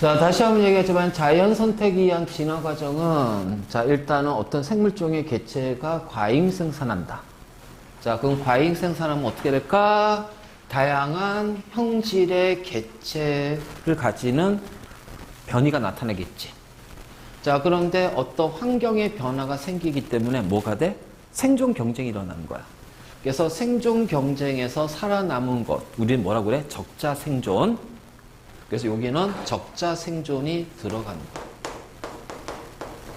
자, 다시 한번 얘기했지만 자연 선택에 의한 진화 과정은 자, 일단은 어떤 생물종의 개체가 과잉 생산한다. 자, 그럼 과잉 생산하면 어떻게 될까? 다양한 형질의 개체를 가지는 변이가 나타나겠지. 자, 그런데 어떤 환경의 변화가 생기기 때문에 뭐가 돼? 생존 경쟁이 일어나는 거야. 그래서 생존 경쟁에서 살아남은 것, 우리는 뭐라고 그래? 적자 생존. 그래서 여기는 적자 생존이 들어가는 거야.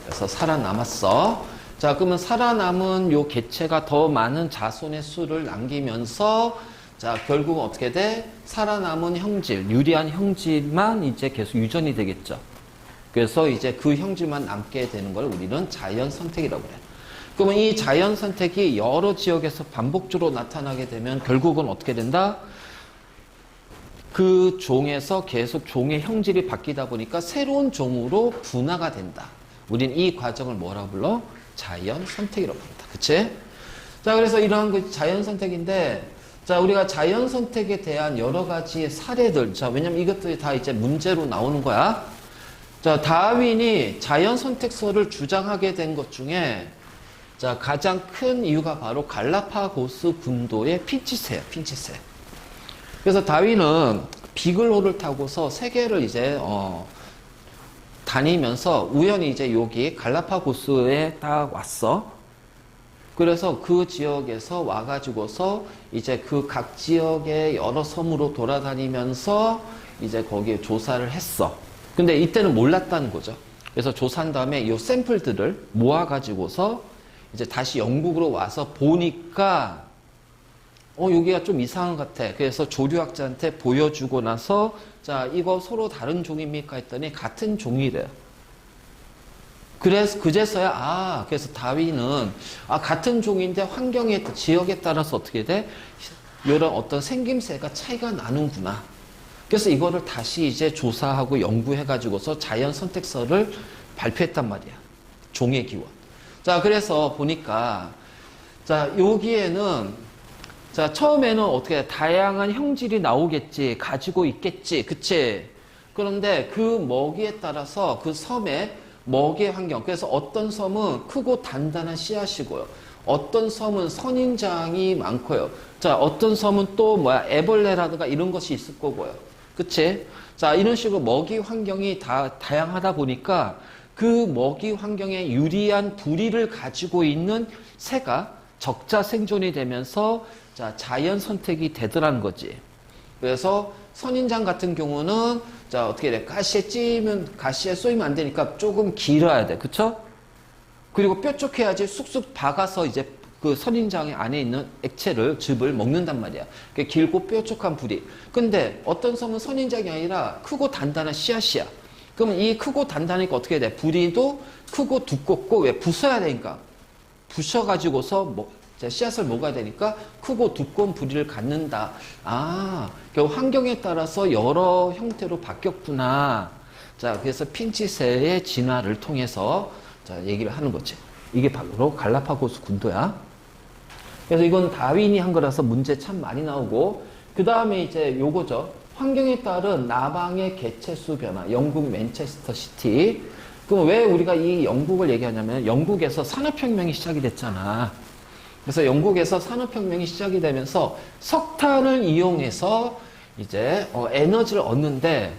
그래서 살아남았어. 자, 그러면 살아남은 요 개체가 더 많은 자손의 수를 남기면서 자, 결국은 어떻게 돼? 살아남은 형질, 유리한 형질만 이제 계속 유전이 되겠죠. 그래서 이제 그 형질만 남게 되는 걸 우리는 자연 선택이라고 그래. 그러면 이 자연 선택이 여러 지역에서 반복적으로 나타나게 되면 결국은 어떻게 된다? 그 종에서 계속 종의 형질이 바뀌다 보니까 새로운 종으로 분화가 된다. 우린 이 과정을 뭐라고 불러? 자연 선택이라고 부른다. 그치? 자, 그래서 이러한 그 자연 선택인데, 자, 우리가 자연 선택에 대한 여러 가지 사례들. 자, 왜냐면 이것들이 다 이제 문제로 나오는 거야. 자, 다윈이 자연 선택설을 주장하게 된 것 중에 자, 가장 큰 이유가 바로 갈라파고스 군도의 핀치새야, 핀치새. 그래서 다윈은 비글호를 타고서 세계를 이제 다니면서 우연히 이제 여기 갈라파고스에 딱 왔어. 그래서 그 지역에서 와가지고서 이제 그 각 지역의 여러 섬으로 돌아다니면서 이제 거기에 조사를 했어. 근데 이때는 몰랐다는 거죠. 그래서 조사한 다음에 이 샘플들을 모아가지고서 이제 다시 영국으로 와서 보니까 여기가 좀 이상한 것 같아. 그래서 조류학자한테 보여주고 나서 자, 이거 서로 다른 종입니까? 했더니 같은 종이래요. 그래서 그제서야 그래서 다윈은 같은 종인데 환경에 지역에 따라서 어떻게 돼? 이런 어떤 생김새가 차이가 나는구나. 그래서 이거를 다시 이제 조사하고 연구해 가지고서 자연 선택설을 발표했단 말이야. 종의 기원. 자, 그래서 보니까 자, 여기에는 자, 처음에는 어떻게 다양한 형질이 나오겠지. 가지고 있겠지. 그치? 그런데 그 먹이에 따라서 그 섬의 먹이의 환경. 그래서 어떤 섬은 크고 단단한 씨앗이고요. 어떤 섬은 선인장이 많고요. 자, 어떤 섬은 또 애벌레라든가 이런 것이 있을 거고요. 그치? 자, 이런 식으로 먹이 환경이 다 다양하다 보니까 그 먹이 환경에 유리한 부리를 가지고 있는 새가 적자 생존이 되면서 자, 자연 선택이 되더라는 거지. 그래서 선인장 같은 경우는 자, 어떻게 돼? 가시에 쏘이면 안 되니까 조금 길어야 돼. 그쵸? 그리고 뾰족해야지 쑥쑥 박아서 이제 그 선인장의 안에 있는 액체를, 즙을 먹는단 말이야. 길고 뾰족한 부리. 근데 어떤 섬은 선인장이 아니라 크고 단단한 씨앗이야. 그러면 이 크고 단단하니까 어떻게 돼? 부리도 크고 두껍고 왜 부숴야 되니까. 부셔가지고서 씨앗을 먹어야 되니까 크고 두꺼운 부리를 갖는다. 결국 환경에 따라서 여러 형태로 바뀌었구나. 자, 그래서 핀치새의 진화를 통해서 자, 얘기를 하는 거지. 이게 바로 갈라파고스 군도야. 그래서 이건 다윈이 한 거라서 문제 참 많이 나오고, 그 다음에 이제 요거죠. 환경에 따른 나방의 개체수 변화. 영국 맨체스터 시티. 그럼 왜 우리가 이 영국을 얘기하냐면 영국에서 산업혁명이 시작이 됐잖아. 그래서 영국에서 산업혁명이 시작이 되면서 석탄을 이용해서 이제 에너지를 얻는데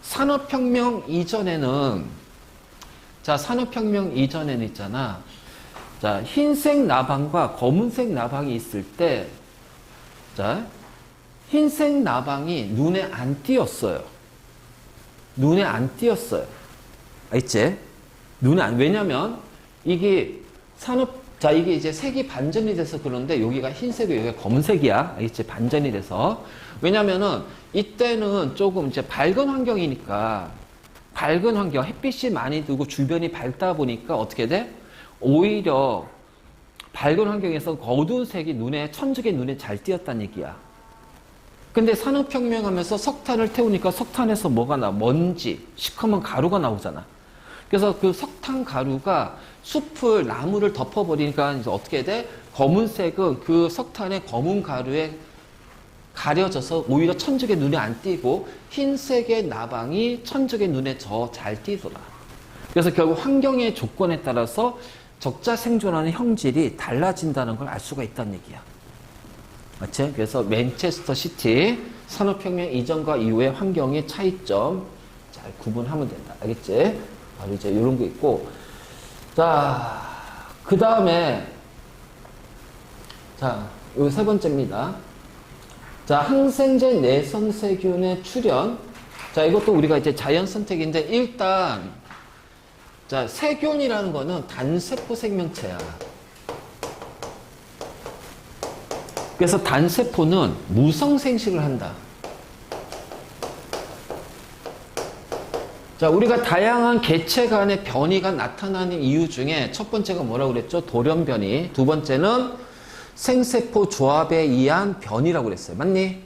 산업혁명 이전에는 있잖아. 자, 흰색 나방과 검은색 나방이 있을 때, 자, 흰색 나방이 눈에 안 띄었어요. 눈에 안 띄었어요. 알지? 왜냐면, 이게 이게 이제 색이 반전이 돼서 그런데 여기가 흰색이고 여기가 검은색이야. 알지? 반전이 돼서. 왜냐면은, 이때는 조금 이제 밝은 환경이니까, 밝은 환경, 햇빛이 많이 들고 주변이 밝다 보니까 어떻게 돼? 오히려 밝은 환경에서 어두운 색이 천적의 눈에 잘 띄었다는 얘기야. 근데 산업혁명 하면서 석탄을 태우니까 석탄에서 뭐가 나? 먼지, 시커먼 가루가 나오잖아. 그래서 그 석탄 가루가 나무를 덮어버리니까 이제 어떻게 돼? 검은색은 그 석탄의 검은 가루에 가려져서 오히려 천적의 눈에 안 띄고 흰색의 나방이 천적의 눈에 더 잘 띄더라. 그래서 결국 환경의 조건에 따라서 적자 생존하는 형질이 달라진다는 걸 알 수가 있다는 얘기야. 맞지? 그래서 맨체스터 시티 산업혁명 이전과 이후의 환경의 차이점 잘 구분하면 된다. 알겠지? 바로 이제 이런 거 있고. 자, 그 다음에, 자, 요 세 번째입니다. 자, 항생제 내성세균의 출현. 자, 이것도 우리가 이제 자연 선택인데, 일단, 자, 세균이라는 거는 단세포 생명체야. 그래서 단세포는 무성생식을 한다. 자, 우리가 다양한 개체 간의 변이가 나타나는 이유 중에 첫 번째가 뭐라고 그랬죠? 돌연변이. 두 번째는 생세포 조합에 의한 변이라고 그랬어요. 맞니?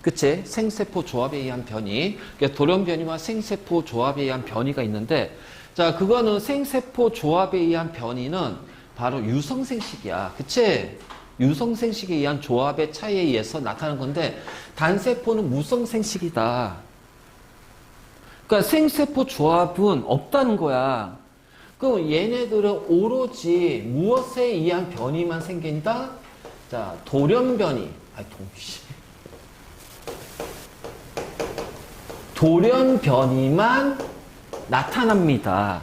그치? 생세포 조합에 의한 변이. 그러니까 돌연변이와 생세포 조합에 의한 변이가 있는데, 자, 그거는 생세포 조합에 의한 변이는 바로 유성생식이야. 그치? 유성생식에 의한 조합의 차이에 의해서 나타나는 건데, 단세포는 무성생식이다. 그러니까 생세포 조합은 없다는 거야. 그럼 얘네들은 오로지 무엇에 의한 변이만 생긴다? 자, 돌연변이. 돌연변이만 나타납니다.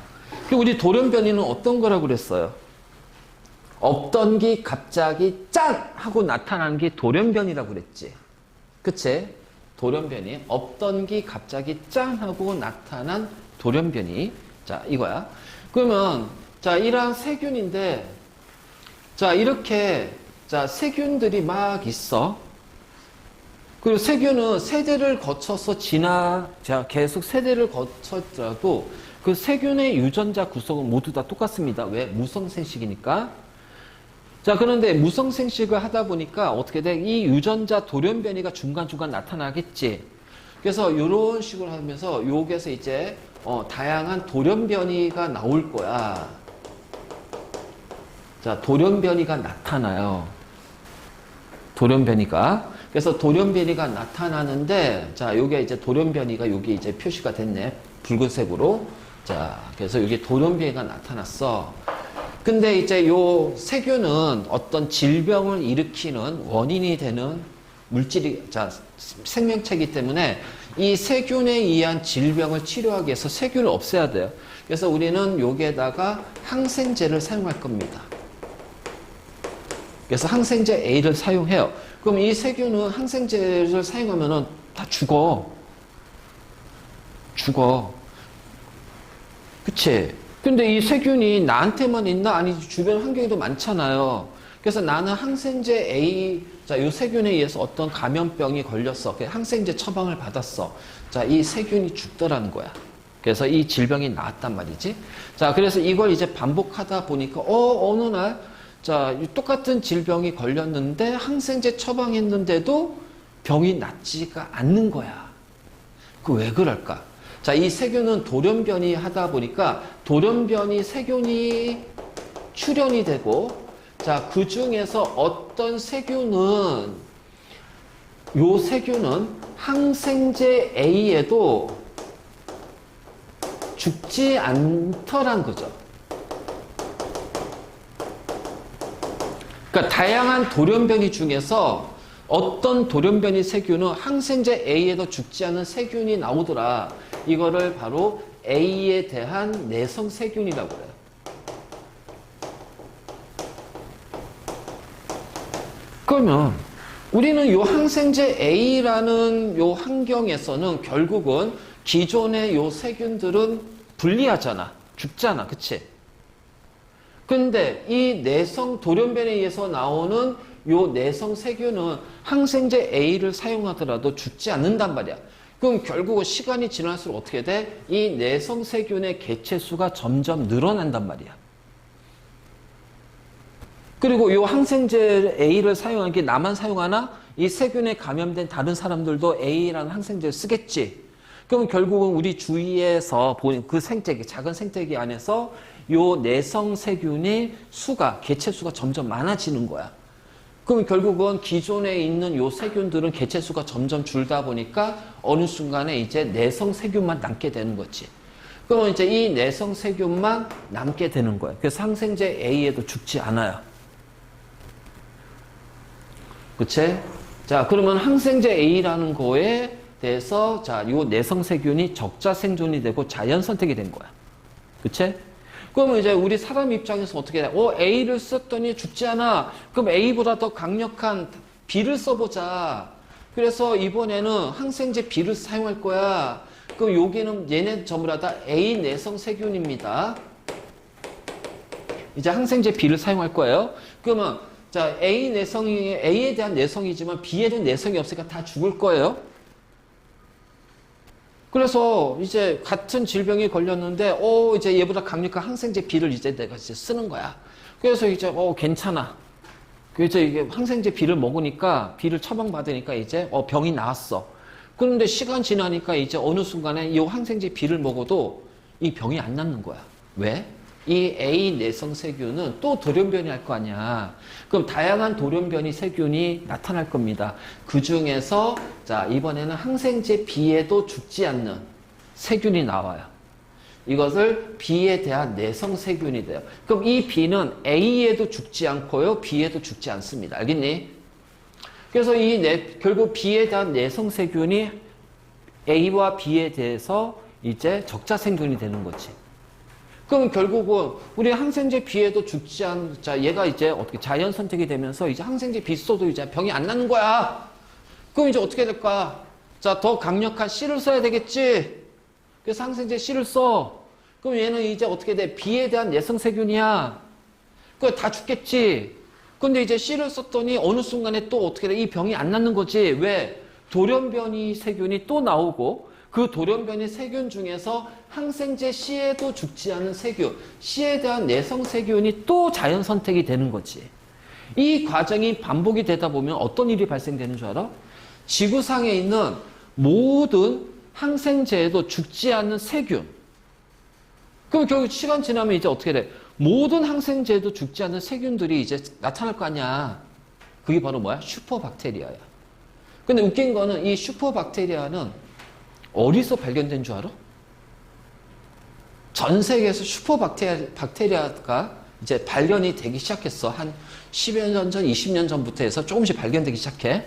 우리 돌연변이는 어떤 거라고 그랬어요? 없던 게 갑자기 짠! 하고 나타나는 게 돌연변이라고 그랬지. 그치? 돌연변이. 없던 게 갑자기 짠! 하고 나타난 돌연변이. 자, 이거야. 그러면, 자, 이러한 세균인데, 자, 이렇게, 자, 세균들이 막 있어. 그리고 세균은 세대를 거쳐서 자, 계속 세대를 거쳤더라도 그 세균의 유전자 구성은 모두 다 똑같습니다. 왜? 무성생식이니까. 자, 그런데 무성생식을 하다 보니까 어떻게 돼? 이 유전자 돌연변이가 중간중간 나타나겠지. 그래서 이런 식으로 하면서 여기에서 이제 다양한 돌연변이가 나올 거야. 자, 돌연변이가 나타나요. 돌연변이가. 그래서 돌연변이가 나타나는데, 자, 요게 이제 돌연변이가 여기 이제 표시가 됐네. 붉은색으로. 자, 그래서 여기 돌연변이가 나타났어. 근데 이제 요 세균은 어떤 질병을 일으키는 원인이 되는 물질이, 자, 생명체이기 때문에 이 세균에 의한 질병을 치료하기 위해서 세균을 없애야 돼요. 그래서 우리는 여기에다가 항생제를 사용할 겁니다. 그래서 항생제 A를 사용해요. 그럼 이 세균은 항생제를 사용하면은 다 죽어. 그치? 근데 이 세균이 나한테만 있나? 아니, 주변 환경에도 많잖아요. 그래서 나는 항생제 A, 자, 이 세균에 의해서 어떤 감염병이 걸렸어. 항생제 처방을 받았어. 자, 이 세균이 죽더라는 거야. 그래서 이 질병이 나았단 말이지. 자, 그래서 이걸 이제 반복하다 보니까, 어느 날, 자, 똑같은 질병이 걸렸는데 항생제 처방했는데도 병이 낫지가 않는 거야. 그 왜 그럴까? 자, 이 세균은 돌연변이 하다 보니까 돌연변이 세균이 출현이 되고, 자, 그 중에서 어떤 세균은, 요 세균은 항생제 A에도 죽지 않더란 거죠. 그러니까 다양한 돌연변이 중에서 어떤 돌연변이 세균은 항생제 A에도 죽지 않은 세균이 나오더라. 이거를 바로 A에 대한 내성 세균이라고 해요. 그러면 우리는 요 항생제 A라는 요 환경에서는 결국은 기존의 요 세균들은 분리하잖아. 죽잖아. 그치? 근데 이 내성 돌연변에 의해서 나오는 요 내성 세균은 항생제 A를 사용하더라도 죽지 않는단 말이야. 그럼 결국은 시간이 지날수록 어떻게 돼? 이 내성 세균의 개체 수가 점점 늘어난단 말이야. 그리고 요 항생제 A를 사용한 게 나만 사용하나? 이 세균에 감염된 다른 사람들도 A라는 항생제를 쓰겠지. 그럼 결국은 우리 주위에서 보는 그 생태계, 작은 생태계 안에서 요 내성 세균의 수가, 개체 수가 점점 많아지는 거야. 그럼 결국은 기존에 있는 요 세균들은 개체수가 점점 줄다 보니까 어느 순간에 이제 내성 세균만 남게 되는 거지. 그러면 이제 이 내성 세균만 남게 되는 거예요. 그래서 항생제 A에도 죽지 않아요. 그치? 자, 그러면 항생제 A라는 거에 대해서 자, 요 내성 세균이 적자 생존이 되고 자연 선택이 된 거야. 그치? 그러면 이제 우리 사람 입장에서 어떻게 돼? A를 썼더니 죽지 않아. 그럼 A보다 더 강력한 B를 써보자. 그래서 이번에는 항생제 B를 사용할 거야. 그럼 여기는 얘네 전부 다 A 내성 세균입니다. 이제 항생제 B를 사용할 거예요. 그러면 자, A에 대한 내성이지만 B에는 내성이 없으니까 다 죽을 거예요. 그래서 이제 같은 질병이 걸렸는데, 이제 얘보다 강력한 항생제 B를 이제 내가 이제 쓰는 거야. 그래서 이제, 괜찮아. 그래서 이게 항생제 B를 먹으니까, B를 처방받으니까 이제, 병이 나았어. 그런데 시간 지나니까 이제 어느 순간에 이 항생제 B를 먹어도 이 병이 안 낫는 거야. 왜? 이 A 내성 세균은 또 돌연변이 할 거 아니야. 그럼 다양한 돌연변이 세균이 나타날 겁니다. 그 중에서 자, 이번에는 항생제 B에도 죽지 않는 세균이 나와요. 이것을 B에 대한 내성 세균이 돼요. 그럼 이 B는 A에도 죽지 않고요, B에도 죽지 않습니다. 알겠니? 그래서 결국 B에 대한 내성 세균이 A와 B에 대해서 이제 적자 생존이 되는 거지. 그럼 결국은 우리 항생제 B에도 죽지 않은, 자, 얘가 이제 어떻게 자연 선택이 되면서 이제 항생제 B 써도 이제 병이 안 나는 거야. 그럼 이제 어떻게 될까? 자, 더 강력한 C를 써야 되겠지? 그래서 항생제 C를 써. 그럼 얘는 이제 어떻게 돼? B에 대한 내성 세균이야. 그거 다 죽겠지? 근데 이제 C를 썼더니 어느 순간에 또 어떻게 돼? 이 병이 안 낫는 거지. 왜? 돌연변이 세균이 또 나오고 그 돌연변이 세균 중에서 항생제 C에도 죽지 않은 세균, C에 대한 내성 세균이 또 자연 선택이 되는 거지. 이 과정이 반복이 되다 보면 어떤 일이 발생되는 줄 알아? 지구상에 있는 모든 항생제에도 죽지 않는 세균. 그럼 결국 시간 지나면 이제 어떻게 돼? 모든 항생제에도 죽지 않는 세균들이 이제 나타날 거 아니야. 그게 바로 뭐야? 슈퍼박테리아야. 근데 웃긴 거는 이 슈퍼박테리아는 어디서 발견된 줄 알아? 전 세계에서 슈퍼박테리아가 이제 발견이 되기 시작했어. 한 10여 년 전, 20년 전부터 해서 조금씩 발견되기 시작해.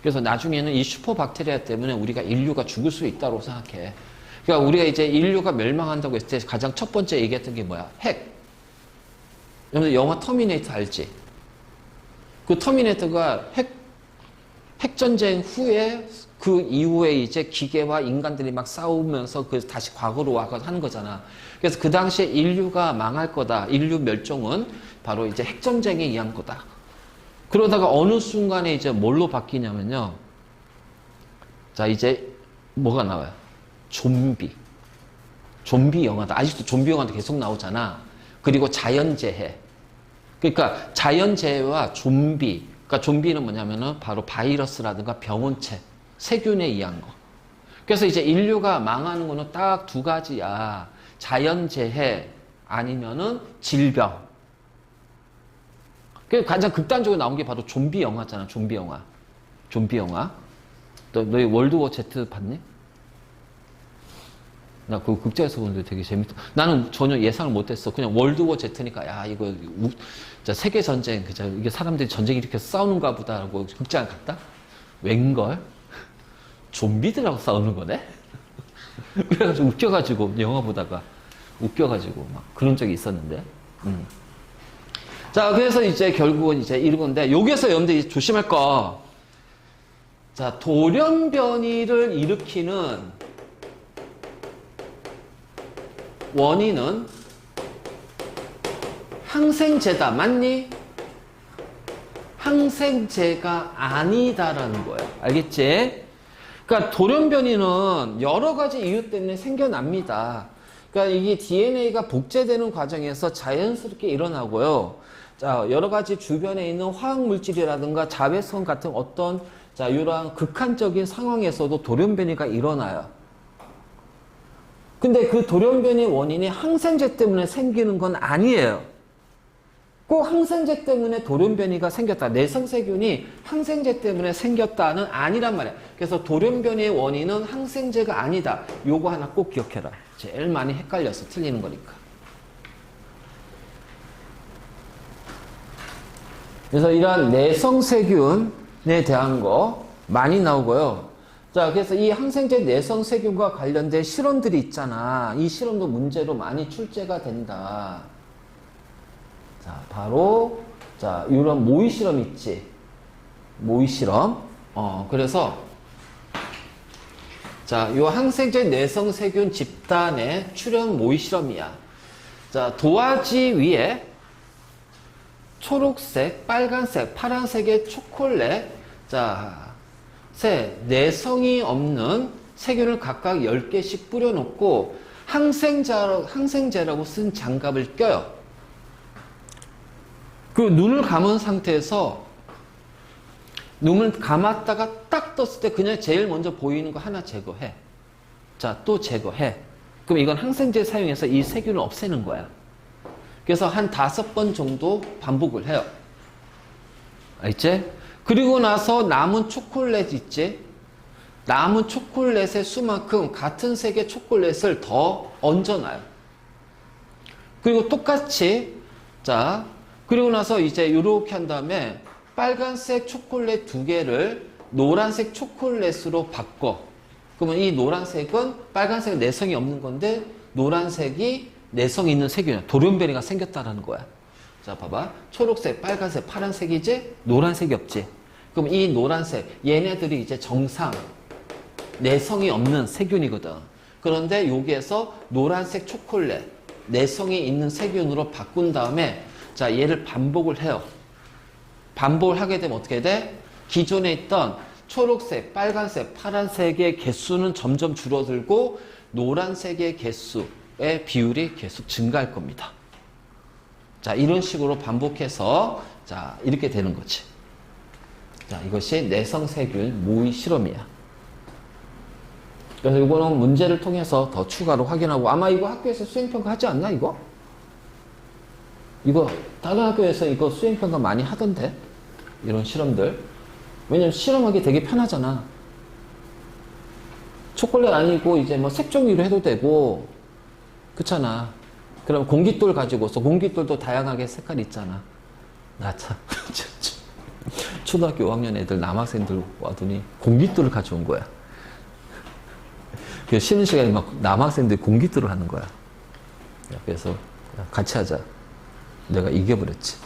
그래서 나중에는 이 슈퍼박테리아 때문에 우리가 인류가 죽을 수 있다고 생각해. 그러니까 우리가 이제 인류가 멸망한다고 했을 때 가장 첫 번째 얘기했던 게 뭐야? 핵. 여러분들 영화 터미네이터 알지? 그 터미네이터가 핵전쟁 후에 그 이후에 이제 기계와 인간들이 막 싸우면서 그 다시 과거로 와서 하는 거잖아. 그래서 그 당시에 인류가 망할 거다. 인류 멸종은 바로 이제 핵전쟁에 의한 거다. 그러다가 어느 순간에 이제 뭘로 바뀌냐면요. 자, 이제 뭐가 나와요? 좀비. 좀비 영화다. 아직도 좀비 영화도 계속 나오잖아. 그리고 자연재해. 그러니까 자연재해와 좀비. 그러니까 좀비는 뭐냐면은 바로 바이러스라든가 병원체. 세균에 의한 거. 그래서 이제 인류가 망하는 거는 딱 두 가지야. 자연재해 아니면은 질병. 그 가장 극단적으로 나온 게 바로 좀비 영화잖아. 좀비 영화. 좀비 영화. 너희 월드워 Z 봤니? 나 그거 극장에서 보는데 되게 재밌다. 나는 전혀 예상을 못했어. 그냥 월드워 Z니까 야 이거 세계 전쟁, 그죠? 이게 사람들이 전쟁 일으켜서 싸우는가 보다라고 극장을 갔다. 웬걸? 좀비들하고 싸우는 거네? 그래가지고 웃겨가지고 영화 보다가 웃겨가지고 막 그런 적이 있었는데. 자, 그래서 이제 결국은 이제 이런 건데 여기에서 여러분들이 조심할 거. 자, 돌연변이를 일으키는 원인은 항생제다. 맞니? 항생제가 아니다라는 거예요. 알겠지? 그러니까 돌연변이는 여러 가지 이유 때문에 생겨납니다. 그러니까 이게 DNA가 복제되는 과정에서 자연스럽게 일어나고요. 자, 여러 가지 주변에 있는 화학물질이라든가 자외선 같은 어떤 자, 이러한 극한적인 상황에서도 돌연변이가 일어나요. 근데 그 돌연변이 원인이 항생제 때문에 생기는 건 아니에요. 꼭 항생제 때문에 돌연변이가 생겼다. 내성세균이 항생제 때문에 생겼다는 아니란 말이야. 그래서 돌연변이의 원인은 항생제가 아니다. 요거 하나 꼭 기억해라. 제일 많이 헷갈려서 틀리는 거니까. 그래서 이러한 내성세균에 대한 거 많이 나오고요. 자, 그래서 이 항생제 내성세균과 관련된 실험들이 있잖아. 이 실험도 문제로 많이 출제가 된다. 자, 바로, 자, 이런 모의 실험 있지. 모의 실험. 그래서, 자, 요 항생제 내성세균 집단의 출현 모의 실험이야. 자, 도화지 위에 초록색, 빨간색, 파란색의 초콜릿, 자, 내성이 없는 세균을 각각 10개씩 뿌려놓고 항생제라고 쓴 장갑을 껴요. 그 눈을 감은 상태에서 눈을 감았다가 딱 떴을 때 그냥 제일 먼저 보이는 거 하나 제거해. 자, 또 제거해. 그럼 이건 항생제 사용해서 이 세균을 없애는 거야. 그래서 한 5번 정도 반복을 해요. 알지? 그리고 나서 남은 초콜릿 있지? 남은 초콜릿의 수만큼 같은 색의 초콜릿을 더 얹어놔요. 그리고 똑같이, 자, 그리고 나서 이제 이렇게 한 다음에 빨간색 초콜릿 2개를 노란색 초콜릿으로 바꿔. 그러면 이 노란색은 빨간색은 내성이 없는 건데 노란색이 내성이 있는 세균이야. 돌연변이가 생겼다라는 거야. 자, 봐봐. 초록색, 빨간색, 파란색이지? 노란색이 없지? 그럼 이 노란색, 얘네들이 이제 정상, 내성이 없는 세균이거든. 그런데 여기에서 노란색 초콜릿, 내성이 있는 세균으로 바꾼 다음에, 자, 얘를 반복을 해요. 반복을 하게 되면 어떻게 돼? 기존에 있던 초록색, 빨간색, 파란색의 개수는 점점 줄어들고, 노란색의 개수의 비율이 계속 증가할 겁니다. 자, 이런 식으로 반복해서, 자, 이렇게 되는 거지. 자, 이것이 내성세균 모의 실험이야. 그래서 이거는 문제를 통해서 더 추가로 확인하고, 아마 이거 학교에서 수행평가 하지 않나, 이거? 이거, 다른 학교에서 이거 수행평가 많이 하던데? 이런 실험들. 왜냐면 실험하기 되게 편하잖아. 초콜릿 아니고, 이제 뭐 색종이로 해도 되고, 그렇잖아. 그럼 공깃돌 가지고서 공깃돌도 다양하게 색깔이 있잖아. 나 참 초등학교 5학년 애들 남학생들 와더니 공깃돌을 가져온 거야. 그래서 쉬는 시간에 막 남학생들이 공깃돌을 하는 거야. 그래서 같이 하자. 내가 이겨버렸지.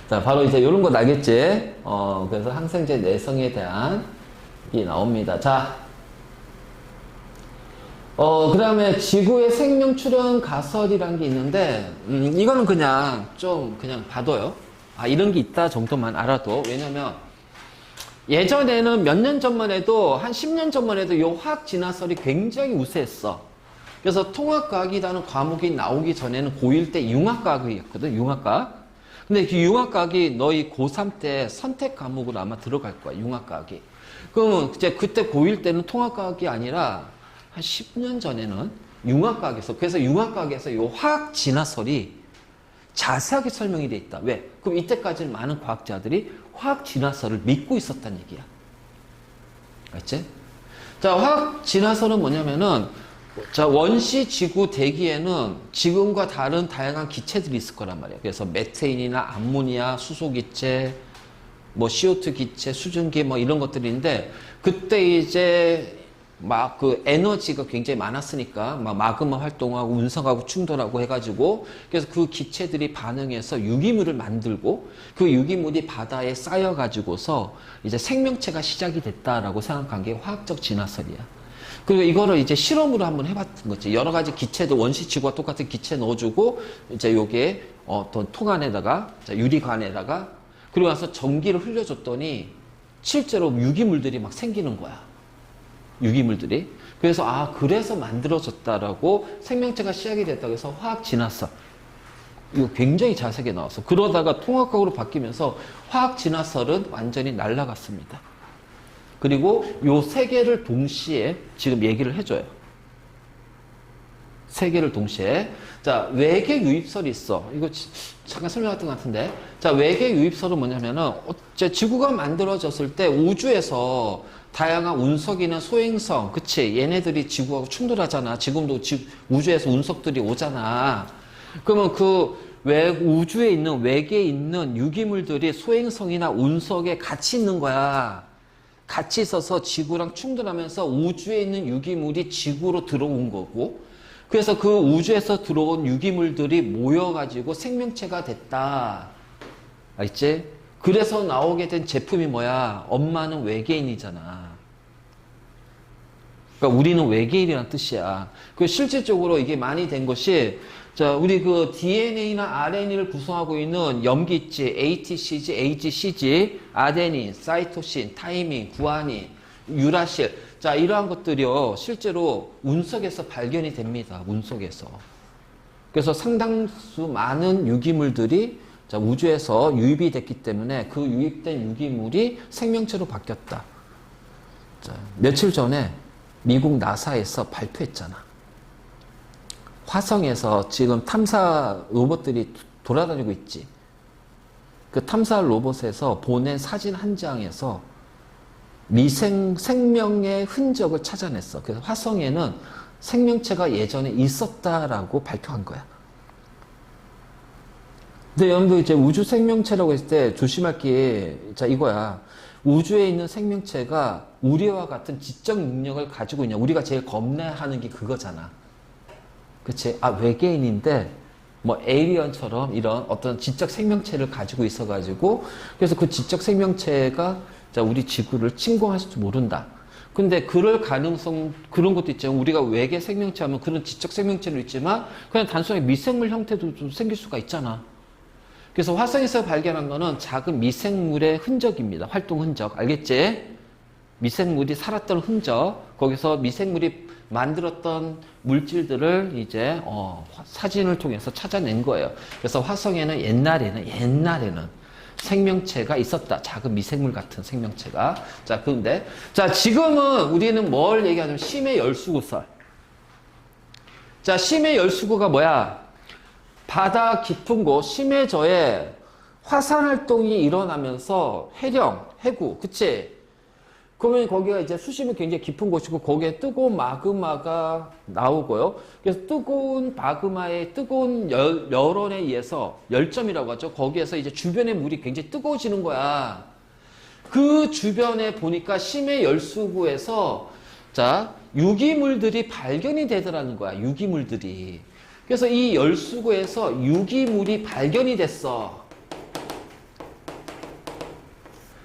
자, 바로 이제 이런 거 나겠지. 그래서 항생제 내성에 대한 이 나옵니다. 자. 그 다음에 지구의 생명 출현 가설이라는 게 있는데, 이거는 그냥 그냥 봐둬요. 아, 이런 게 있다 정도만 알아도. 왜냐면, 예전에는 몇 년 전만 해도, 한 10년 전만 해도 이 화학 진화설이 굉장히 우세했어. 그래서 통합과학이라는 과목이 나오기 전에는 고1 때 융합과학이었거든, 융합과학. 근데 그 융합과학이 너희 고3 때 선택 과목으로 아마 들어갈 거야, 융합과학이. 그러면 이제 그때 고1 때는 통합과학이 아니라, 한 10년 전에는 융합과학에서, 그래서 융합과학에서 이 화학 진화설이 자세하게 설명이 돼 있다. 왜? 그럼 이때까지는 많은 과학자들이 화학 진화설을 믿고 있었다는 얘기야. 알지? 자, 화학 진화설은 뭐냐면은, 자, 원시 지구 대기에는 지금과 다른 다양한 기체들이 있을 거란 말이야. 그래서 메테인이나 암모니아, 수소기체, 뭐 CO2 기체, 수증기 뭐 이런 것들인데, 그때 이제 막 그 에너지가 굉장히 많았으니까 막 마그마 활동하고 운석하고 충돌하고 해가지고 그래서 그 기체들이 반응해서 유기물을 만들고 그 유기물이 바다에 쌓여가지고서 이제 생명체가 시작이 됐다라고 생각한 게 화학적 진화설이야. 그리고 이거를 이제 실험으로 한번 해봤던 거지. 여러 가지 기체도 원시 지구와 똑같은 기체 넣어주고 이제 요게 어떤 통 안에다가 유리관에다가 그리고 나서 전기를 흘려줬더니 실제로 유기물들이 막 생기는 거야. 유기물들이. 그래서 그래서 만들어졌다라고 생명체가 시작이 됐다고 해서 화학 진화설. 이거 굉장히 자세하게 나왔어. 그러다가 통합과학으로 바뀌면서 화학 진화설은 완전히 날아갔습니다. 그리고 요 세 개를 동시에 지금 얘기를 해줘요. 세 개를 동시에. 자, 외계 유입설이 있어. 이거 잠깐 설명했던 것 같은데. 자, 외계 유입설은 뭐냐면은, 지구가 만들어졌을 때 우주에서 다양한 운석이나 소행성, 그치? 얘네들이 지구하고 충돌하잖아. 지금도 우주에서 운석들이 오잖아. 그러면 우주에 있는, 외계에 있는 유기물들이 소행성이나 운석에 같이 있는 거야. 같이 있어서 지구랑 충돌하면서 우주에 있는 유기물이 지구로 들어온 거고, 그래서 그 우주에서 들어온 유기물들이 모여가지고 생명체가 됐다. 알지? 그래서 나오게 된 제품이 뭐야? 엄마는 외계인이잖아. 그러니까 우리는 외계인이라는 뜻이야. 그 실질적으로 이게 많이 된 것이, 자, 우리 그 DNA나 RNA를 구성하고 있는 염기 있지, ATCG, AGCG, 아데닌, 사이토신, 타이민, 구아닌, 유라실. 자, 이러한 것들이요, 실제로 운석에서 발견이 됩니다. 운석에서. 그래서 상당수 많은 유기물들이 자, 우주에서 유입이 됐기 때문에 그 유입된 유기물이 생명체로 바뀌었다. 자, 며칠 전에 미국 나사에서 발표했잖아. 화성에서 지금 탐사 로봇들이 돌아다니고 있지. 그 탐사 로봇에서 보낸 사진 한 장에서 생명의 흔적을 찾아냈어. 그래서 화성에는 생명체가 예전에 있었다라고 발표한 거야. 근데 여러분들 이제 우주 생명체라고 했을 때 조심할 게, 자, 이거야. 우주에 있는 생명체가 우리와 같은 지적 능력을 가지고 있냐. 우리가 제일 겁내하는 게 그거잖아. 그치? 아, 외계인인데, 뭐, 에이리언처럼 이런 어떤 지적 생명체를 가지고 있어가지고, 그래서 그 지적 생명체가, 자, 우리 지구를 침공할지 모른다. 근데 그럴 가능성, 그런 것도 있잖아. 우리가 외계 생명체 하면 그런 지적 생명체도 있지만, 그냥 단순하게 미생물 형태도 좀 생길 수가 있잖아. 그래서 화성에서 발견한 거는 작은 미생물의 흔적입니다. 활동 흔적. 알겠지? 미생물이 살았던 흔적. 거기서 미생물이 만들었던 물질들을 이제 사진을 통해서 찾아낸 거예요. 그래서 화성에는 옛날에는 생명체가 있었다. 작은 미생물 같은 생명체가. 자, 그런데 자, 지금은 우리는 뭘 얘기하냐면 심해 열수구설. 자, 심해 열수구가 뭐야? 바다 깊은 곳, 심해저에 화산 활동이 일어나면서 해구, 그치? 그러면 거기가 이제 수심이 굉장히 깊은 곳이고 거기에 뜨거운 마그마가 나오고요. 그래서 뜨거운 마그마의 뜨거운 열원에 의해서 열점이라고 하죠. 거기에서 이제 주변의 물이 굉장히 뜨거워지는 거야. 그 주변에 보니까 심해 열수구에서 자, 유기물들이 발견이 되더라는 거야. 유기물들이. 그래서 이 열수구에서 유기물이 발견이 됐어.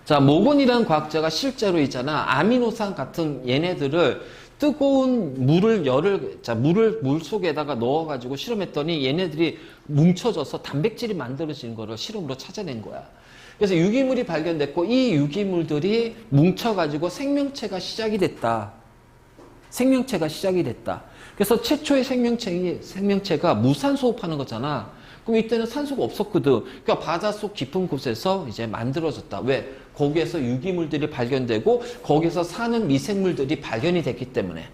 자, 모건이라는 과학자가 실제로 있잖아. 아미노산 같은 얘네들을 뜨거운 물 속에다가 넣어가지고 실험했더니 얘네들이 뭉쳐져서 단백질이 만들어지는 거를 실험으로 찾아낸 거야. 그래서 유기물이 발견됐고 이 유기물들이 뭉쳐가지고 생명체가 시작이 됐다. 그래서 최초의 생명체가 무산소 호흡하는 거잖아. 그럼 이때는 산소가 없었거든. 그러니까 바닷속 깊은 곳에서 이제 만들어졌다. 왜? 거기에서 유기물들이 발견되고 거기서 사는 미생물들이 발견이 됐기 때문에.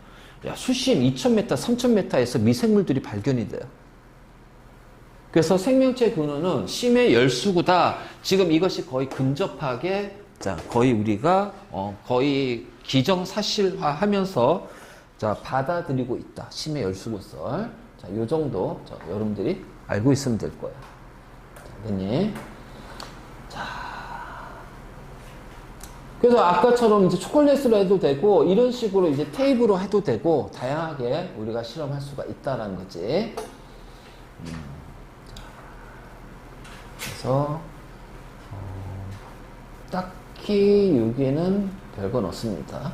야, 수심 2000m, 3000m에서 미생물들이 발견이 돼요. 그래서 생명체 근원은 심해 열수구다. 지금 이것이 거의 근접하게 자, 거의 우리가 거의 기정사실화하면서 자, 받아들이고 있다. 심해 열수구설. 자, 요 정도 자, 여러분들이 알고 있으면 될 거예요. 됐니? 자. 그래서 아까처럼 이제 초콜릿으로 해도 되고, 이런 식으로 이제 테이프로 해도 되고, 다양하게 우리가 실험할 수가 있다라는 거지. 그래서, 딱히 여기는 별건 없습니다.